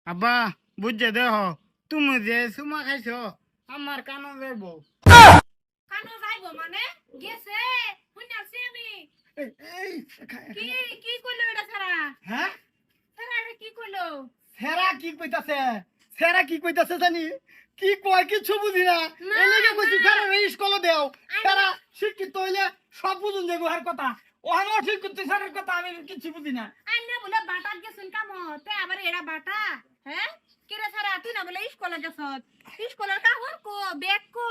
আব্বা বুঝছে দেহ তুমি যে সুমা খাইছো আমার কানো যাইব। কানো যাইবো মানে গেছে শুনাছি আমি। কি কি কইলো এটা ছাড়া? হ্যাঁ ছাড়া এটা কি কইলো? সেরা কি কইতাছে? সেরা কি কইতাছে জানি কি কয় কিছু বুঝি না। না, এলাকে কইছি না। সেরা রে স্কুলে দেও। আমি- সেরা শিক্ষিত হইলে সব বুঝুন যাবো আর কথা। ওহানো শিক্ষিত স্যারের কথা আমি কিছু বুঝি না। আইনা বলে বাটাত গেছুন কামতে আবার এরা বাটা। হ্যাঁ কিরে ছাড়া তুই না বলে স্কুলে গেছত? স্কুলের কাহর কো ব্যাগ কো?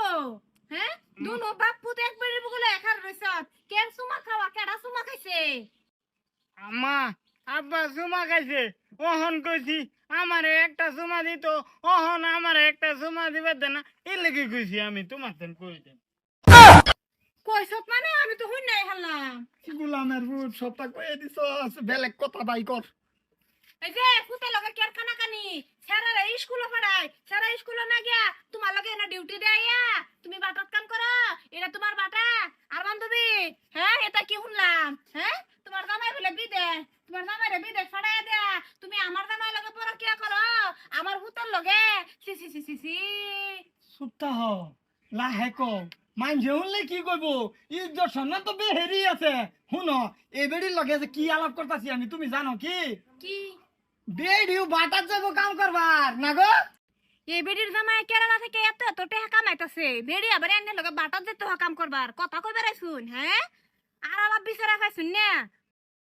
হ্যাঁ দুনো বাপ পুত একবারে বলে একার রইছত। কেন সুমা খাওয়া কেডা সুমা খাইছে? আম্মা আব্বা সুমা খাইছে। ওহন কইছি আমারে একটা সুমা দিত, ওহন আমারে একটা সুমা দিবে দে না। এলাকে কইছি আমি তোমার তেন কইতে। কইছত মানে আমি তো হুন নাই হারলাম। গোলামের বুট সবটা কয়ে দিছ, বেলেগ কথা বাই কর। এই যে ফুতে লগে কের কানা কানি সারা রে স্কুলে পড়াই সারা স্কুলে না গিয়া তোমার লগে না ডিউটি দেয়া তুমি বাটাত কাম করো এটা তোমার বাটা আর বান্ধবী হ্যাঁ এটা কি শুনলাম হ্যাঁ তোমার জামাই বলে বিদেশ তোমার জামাই রে বিদেশ ছড়াই দেয়া তুমি আমার জামাই লগে পরকিয়া করো আমার ফুতের লগে সি সি সি সি সি সুত্তা হ লাহে ক মানছে শুনলে কি কইব? ইজ্জত সম্মান তো বেহেরি আছে। শুনো এই বেড়ির লগে যে কি আলাপ করতাছি আমি তুমি জানো কি? কি বেড়িও বাটার যাবো কাম করবার না গো। এই বেডির জামাই কেরালা থেকে এত এত টাকা কামাইতাছে বেডি আবার এনে লগে বাটাত যেতে কাম করবার কথা কইবার আইছুন হ্যাঁ আর আলাপ বিচারা পাইছুন না